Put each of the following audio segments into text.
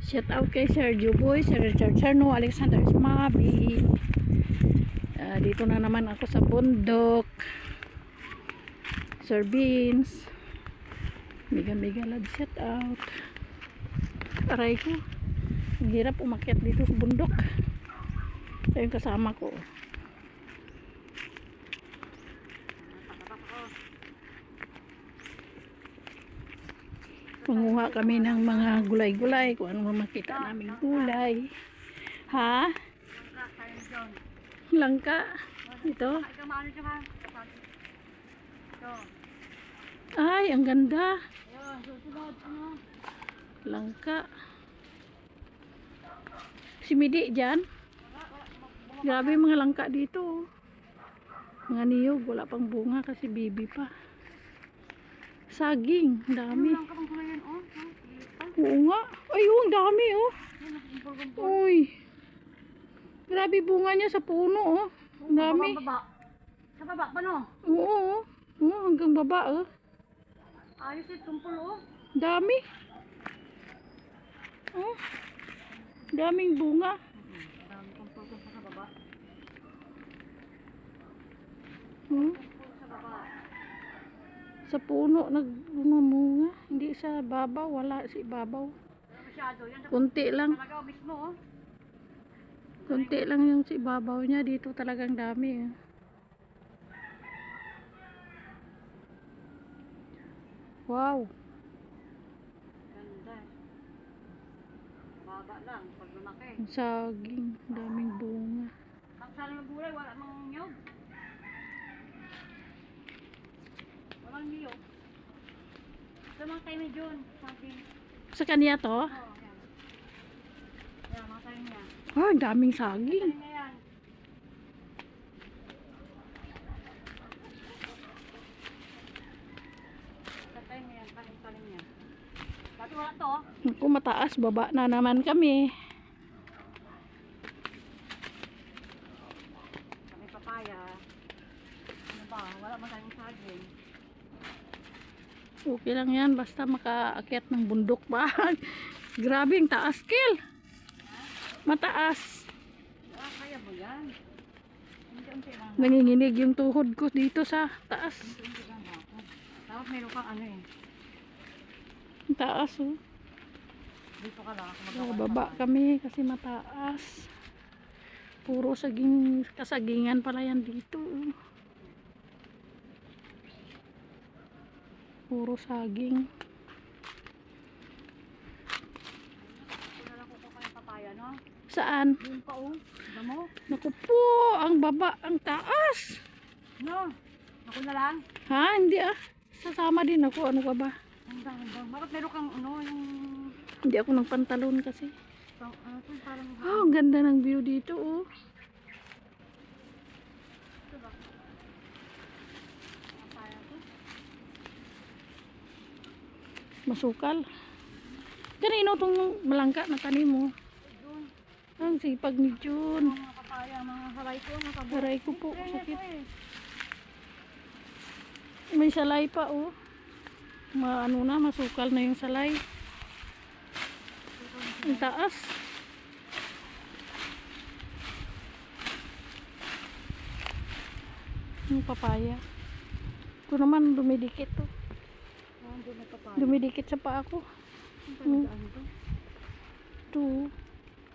Shout out kay Sir Juboy, Sir Richard Sarno, Alexander Ismabi. Dito na naman ako sa bundok. Sir Beans. Mega love shout out. Aray ko. Ang hirap umakyat dito sa bundok. Ito yung kasama ko. Manguha kami ng mga gulay-gulay, kung ano makita namin gulay. Ha? Langka. Ito. Ay, ang ganda. Langka. Si Midi dyan. Grabe mga langka dito. Mga niyog, wala pang bunga kasi bibi pa. Saging, dami. Oo nga. Ay, ang dami oh. Uy. Grabe bunga niya sa puno oh. Ang dami. Sa baba pa no? Oo. Oo, hanggang baba oh. Ayos eh, tumpol oh. Dami. Oh. Daming bunga. Dami tumpol ko sa baba. Sa baba. Sa puno nagbumunga, hindi sa babaw, wala si babaw. Masyado yan. Kunti lang. Talaga mismo oh. Kunti lang yung si babaw niya, dito talagang dami. Wow. Ganda. Baba lang pag lumaki. Ang saging, daming bunga. Ang sana ng gulay, wala mang niyog. Walang niyog. Sa mga tayo medyo, sabi. Sa kanya to? Oo, yan. Yan, mga tayo niya. Ah, ang daming saging. Tayo niya yan. Sa tayo niya yan, talim niya. Dati wala to. Naku, mataas, baba na naman kami. Kami papaya. Ano ba? Wala man tayong saging. Okay lang yan, basta makaakyat ng bundok ba. Grabe, ang taas, Kel. Mataas. Ah, kaya mo yan. Unti-unti lang. Nanginginig yung tuhod ko dito sa taas. Unti-unti lang ako. Tapos meron kang ano eh. Ang taas, oh. Dito ka lang. Baba kami kasi mataas. Puro saging, kasagingan pala yan dito. Oh. Puro saging. Wala lang kukuha yung papaya, no? Saan? Yun pa oh. Damo? Naku po, ang baba, ang taas. No? Ako na lang? Ha? Hindi ah. Sasama din ako. Ano ka ba? Ang dang. Bakit meron kang ano yung... Hindi ako ng pantalon kasi. Ano to? Parang... Oh, ang ganda ng view dito oh. Ito ba? Papaya to? Masukal. Kanino tong malangka na tanim mo? Doon. Ang sipag ni Jun. Mga papaya, mga haray ko. Mga Aray ko po, Kaya sakit. ito eh. May salay pa oh. Ano na, masukal na yung salay. Ang taas. Yung papaya. Ito naman dumidikit to. Doon na papaya. Dumidikit sa paa ko. Ano to? Ito.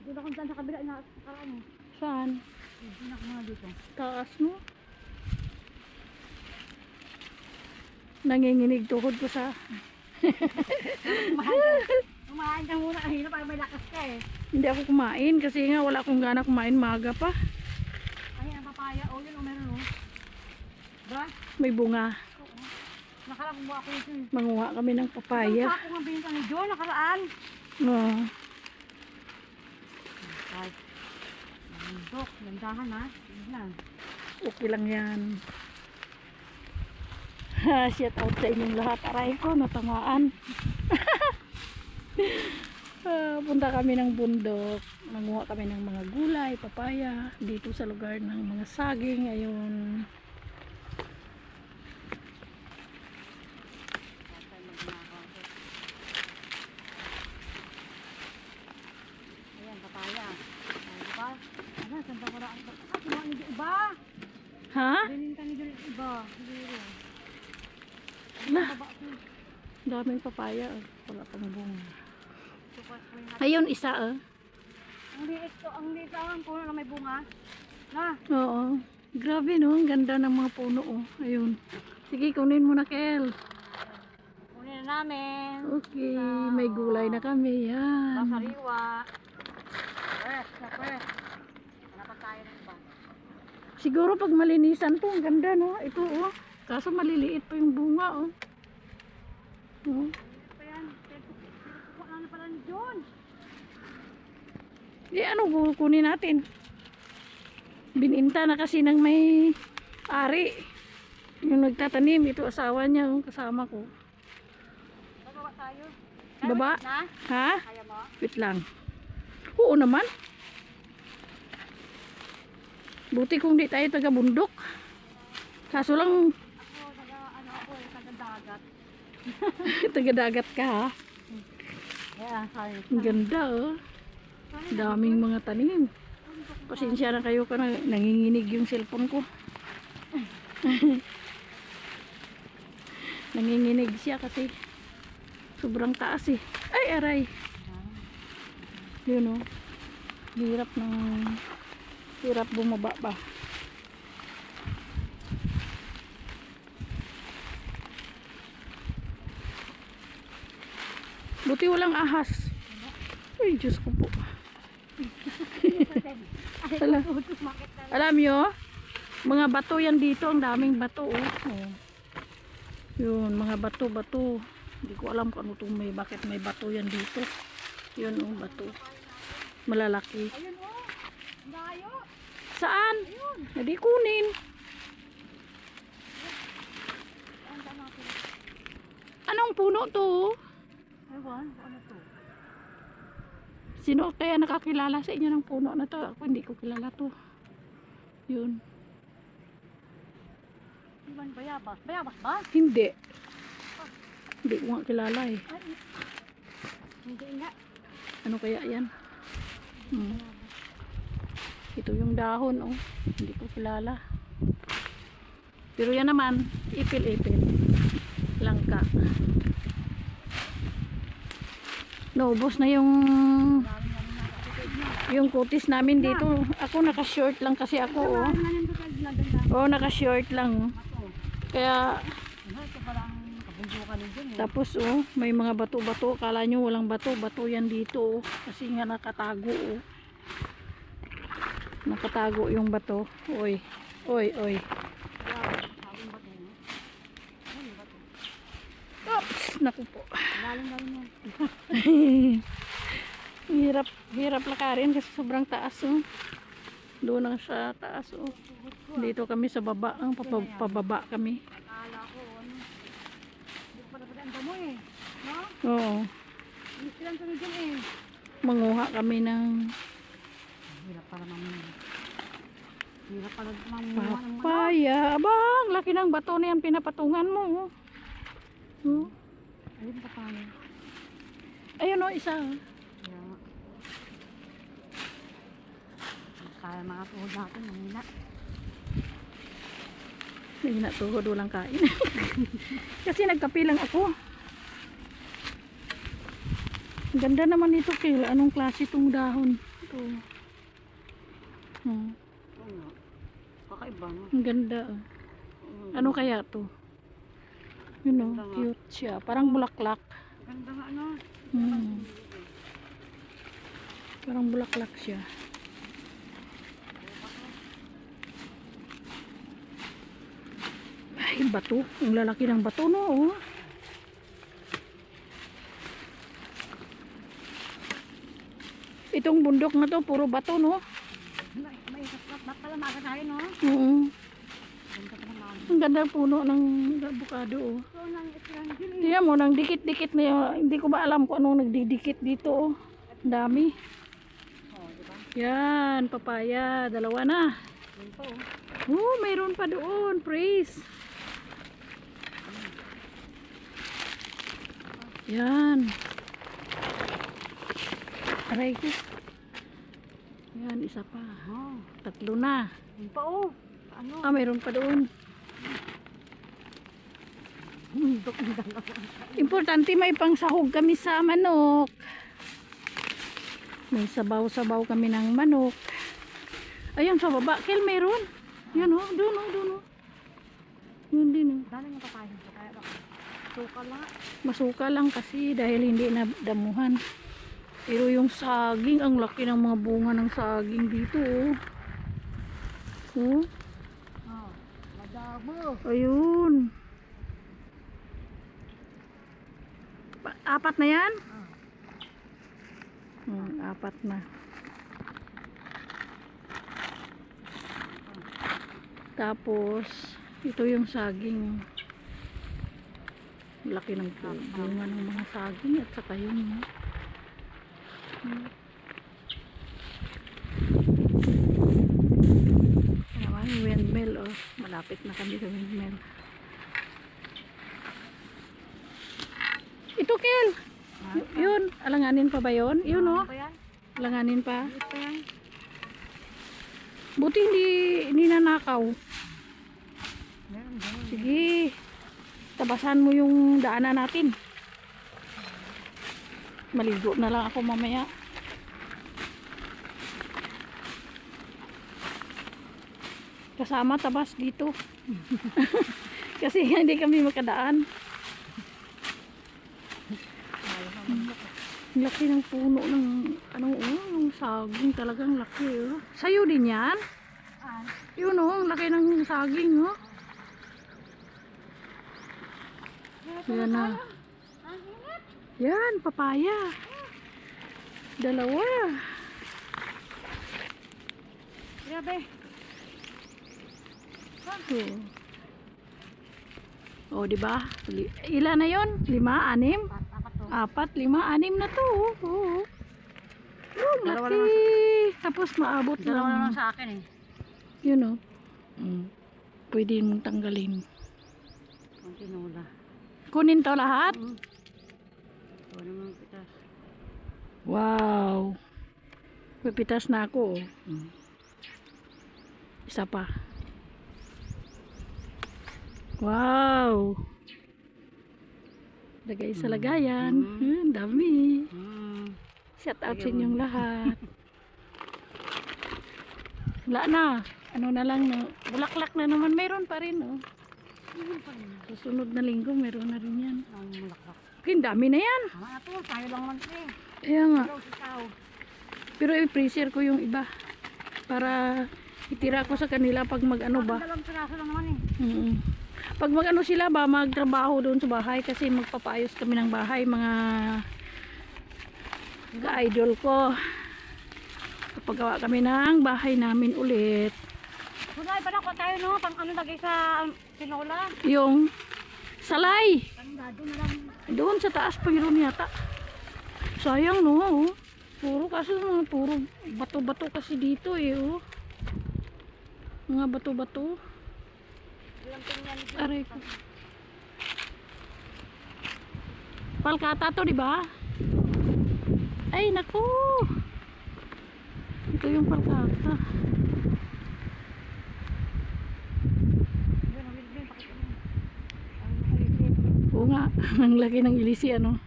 Doon ako dyan sa kabila na karaan eh. Saan? Doon ako mga dito. Taas mo. Nanginginig tuhod ko sa... Kumain ka muna kanina para may lakas ka eh. Hindi ako kumain kasi nga wala akong gana kumain, maga pa. Ay, ang papaya. Oh, yun o meron o. Ba? May bunga. Oo. Nakaraan kumuha ko yun. Manguha kami ng papaya. Ang sako nga binta ni John, nakaraan. No. Ay. Dok, landahan ha. Yun lang. Okay lang yan. Shout out sa inyong lahat. Aray ko, natangaan. Punta kami ng bundok. Manguha kami ng mga gulay, papaya. Dito sa lugar ng mga saging. Ayun. Daming papaya. Wala pang bunga. Supas mo yung Ayun, isa Ang liit to, ang liit ang puno na may bunga. Na, Oo. Grabe no, ang ganda ng mga puno Ayun. Sige, kunin mo na, Kel. kunin na namin. Okay, may gulay na kami. Yan. Sariwa. Pwes, na pwes. Hanapan tayo ng iba. Siguro pag malinisan to, ang ganda no. Ito Kaso maliliit pa yung bunga Ito yan. Ano pala ni John? Ano kukunin natin? Bininta na kasi ng may ari. Yung nagtatanim, ito asawa niya, kasama ko. Baba tayo. Baba? Na? Ha? Kaya mo? Wait lang. Oo naman. Buti kung di tayo taga bundok. Kaso lang, Ako, taga dagat. taga dagat ka ha. Yeah, sorry. Ang ganda Daming mga tanim. Pasensya na kayo ka nanginginig yung cellphone ko. Nanginginig siya kasi sobrang taas Ay, aray. Yun hirap bumaba pa. Buti walang ahas. Ay, Diyos ko po. Alam nyo, mga bato yan dito, ang daming bato Yun, mga bato. Hindi ko alam kung ano itong bakit may bato yan dito. Yun bato. Malalaki. Ayun layo. Saan? Hindi kunin. Anong puno to? Ewan, ano to? Sino kaya nakakilala sa inyo ng puno na to? Ako hindi ko kilala to. Yun. Iwan bayabas. Bayabas ba? Hindi. Hindi ko nga kilala Ay, hindi nga. Ano kaya yan? Ito yung dahon Hindi ko kilala. Pero yan naman, ipil-ipil. Langka. Naubos na yung kutis namin dito. Ako naka-short lang kasi ako naka-short lang. Kaya Ito parang kabundukan din dyan tapos may mga bato-bato. Akala nyo walang bato. Bato yan dito kasi nga nakatago Nakatago yung bato. Oy. Oops, naku po. Galing yan. Hirap lakarin kasi sobrang taas Doon lang sa taas Dito kami sa baba, pababa kami. Akala ko, hindi ko pala ang damo no? Oo. Hindi silang kami dyan Manguha kami ng Hirap pala mamuha ng papaya. Abang, laki ng bato na yan pinapatungan mo. Ayun pa tayo. Ayun isa. Yeah. Kaya mga tuhod natin, mamina. Hindi na tuhod, walang kain. Kasi nagkapilang ako. Ang ganda naman ito, Kil. Anong klase itong dahon? Ito. Oo nga. Kakaiba, no? Ang ganda. Ano kaya to? Cute siya. Parang bulaklak. Ganda nga, no? Parang bulaklak siya. Ay, bato. Ang lalaki ng bato, no? Itong bundok na to, puro bato, no? May palamaga tayo, no? Ganda pa naman. Ang ganda ng puno ng avocado, So, nang istrangil, Tingnan mo, nang dikit-dikit na yun. Hindi ko ba alam kung anong nagdidikit dito, Ang dami. diba? Yan, papaya. Dalawa na. Yun po, Mayroon pa doon. Praise. Yan. Aray ko. Yan, isa pa. Tatlo na. Yun po, ano? Mayroon pa doon. Bundok ng dalawa. Importante may pangsahog kami sa manok. May sabaw-sabaw kami ng manok. Ayun sa baba, Kel, meron. Yan o, doon o, doon o. Yun din o. Dala yung papaya. Kaya baka. Suka lang. Masuka lang kasi dahil hindi na damuhan. Pero yung saging, ang laki ng mga bunga ng saging dito oh. Oh, Oh, madamo. ayun. Apat na yan? Apat na. Tapos, ito yung saging. Laki ng bunga ng mga saging at saka yun. Naman, windmill oh. Malapit na kami sa windmill. Ito, Kel. Yun, alanganin pa ba yun? Yun oh. Ano pa yan? Alanganin pa. Ano pa yan? Buti hindi nanakaw. Meron din. Sige. Tabasan mo yung daanan natin. Maligo na lang ako mamaya. Kasama tabas dito. Kasi hindi kami makadaan. Ang laki ng puno ng yung saging talagang laki oh. Sa'yo din yan? Yun oh, ang laki ng saging oh. Yan na. Yan, papaya. Dalawa. Grabe. Oh, di ba? Ilan na 'yon? 5, 6? Apat to. 4, 5, 6 na to. Oh. Oh, Dalawa laki. lang Tapos maabot Dalawa lang. lang sa akin eh. Yun oh. Pwede mong tanggalin. Ang tinula. Kunin to lahat? Ito naman pitas. Wow. Pipitas na ako. Isa pa. Wow. Lagay sa lagayan. Dami. Shout out sa inyong lahat. Wala na. Ano na lang na. Bulaklak na naman. Meron pa rin oh. Susunod na linggo meron na rin yan. Ang mulaklak. Ang dami na yan. Mga to, tayo lang man eh. Kaya nga. Pero ikaw. Pero i-freezer ko yung iba. Para itira ko sa kanila pag mag-ano ba. Dalawang piraso lang naman eh. Pag mag-ano sila ba, magtrabaho doon sa bahay kasi magpapaayos kami ng bahay, mga ka-idol ko. Kapagawa kami ng bahay namin ulit. Kulay pa na ko tayo no, pang ano lagay sa tinola. Yung salay. Tandado na lang. Doon sa taas pa yun yata. Sayang no. Oh. Puro kasi puro bato-bato kasi dito eh. Oh. Mga bato-bato. Aray ko. Palkata to, di ba? Ay, naku. Ito yung palkata. Oo nga, ang laki ng ilisi, ano?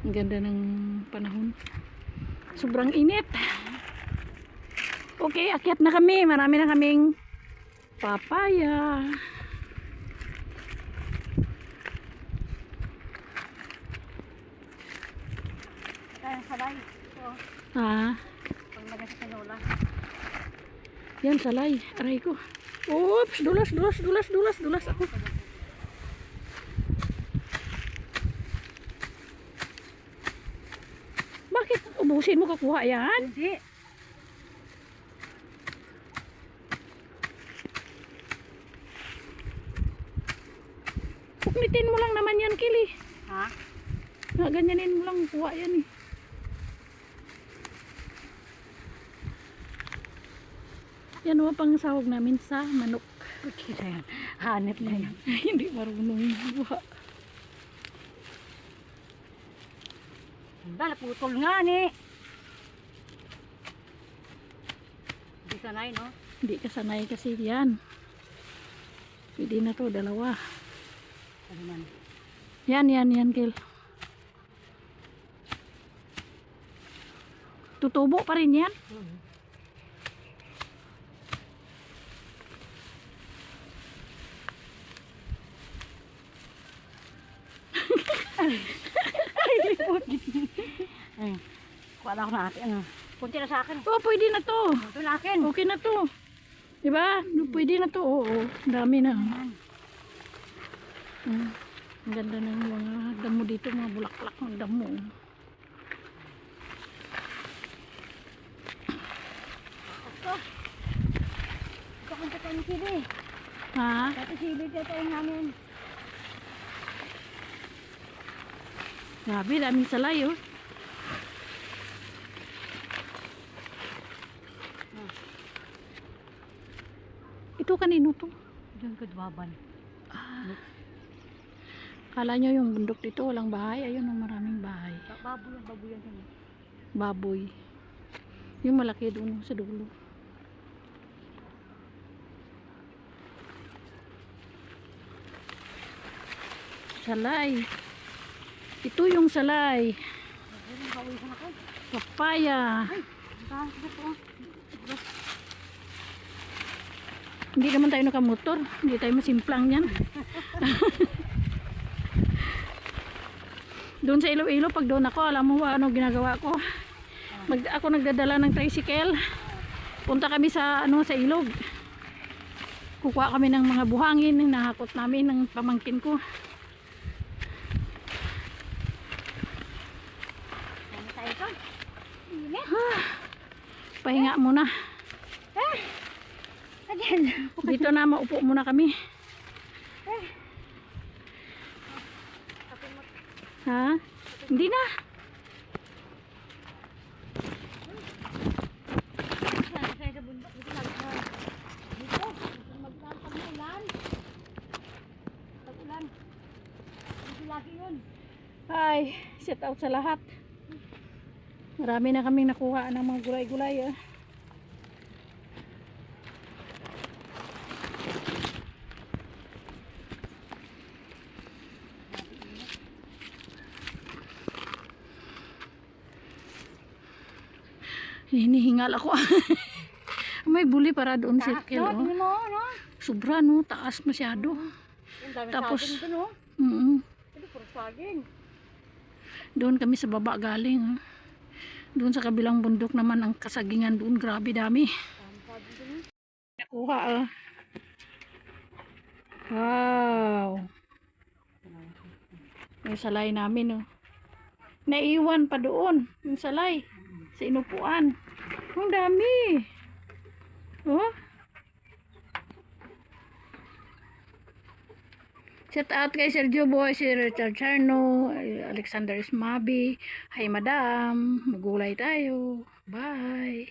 Ang ganda ng panahon. Sobrang init. Okay, akyat na kami. Marami na kaming papaya. Kaya salay. So, Ah, pang lagay sa tinola. yan salay. Aray ko. Oops, dulas ako. Bakit ubusin mo kakuha yan? Hindi. Puknitin mo lang naman yan, Kili. Ha? Ganyanin mo lang kuha yan eh. Yan o, pang sahog namin sa manok. Kutsi na yan. Hanip na yan. Hindi marunong buha. Dala, putol nga ni. Hindi sanay no? Hindi ka sanay kasi yan. Pwede na to, 2. naman. Yan, Gil. Tutubo pa rin yan. Ay, kuha na ako na ate. Ano? Kunti na sa akin. Oh, pwede na to. Ito na akin. Okay na to. Diba? Pwede na to. Oo, dami na. Ang ganda ng mga damo dito, mga bulaklak ng damo. Ito kung sa kanyang sili. Ha? Dati sili dito yung namin. Grabe, daming salay oh. Ito kanino to? Diyan ko duwaban. Kala nyo yung bundok dito, walang bahay. Ayun, ang maraming bahay. Baboy yan. Baboy. Yung malaki doon sa dulo. Salay. Ito yung salay. Bawisan ako. Papaya. Ang ko. Hindi naman tayo nakamotor. Hindi tayo masimplang yan. Doon sa Iloilo, pag doon ako, alam mo ba ano ginagawa ko? Ako nagdadala ng tricycle. Punta kami sa sa ilog. Kukuha kami ng mga buhangin, nahakot namin ng pamangkin ko. Ano tayo ito? Init. Pahinga muna. Again. Dito na, maupo muna kami. Ha? Hindi na. Sa bundok. Dito magkaan. Dito. Magkaan pag-ulan. Pag-ulan. Dito lagi yun. Hi, shout out sa lahat. Marami na kaming nakuha ng mga gulay-gulay. Hinihingal ako. May buli para doon circle. No, tingnan mo, no? Sobra no, taas masyado. Ang dami Tapos, saging dito, no? Ito, puro saging. Doon kami sa baba galing. Doon sa kabilang bundok naman ang kasagingan doon. Grabe dami. Dami saging dito, no? Nakuha Wow. Yung salay namin naiwan pa doon. Yung salay. Sa inupuan. Ang dami. Oh. Shout out kay Sergio Boy, si Richard Charno, Alexander Ismabi. Hi madam, magulay tayo. Bye.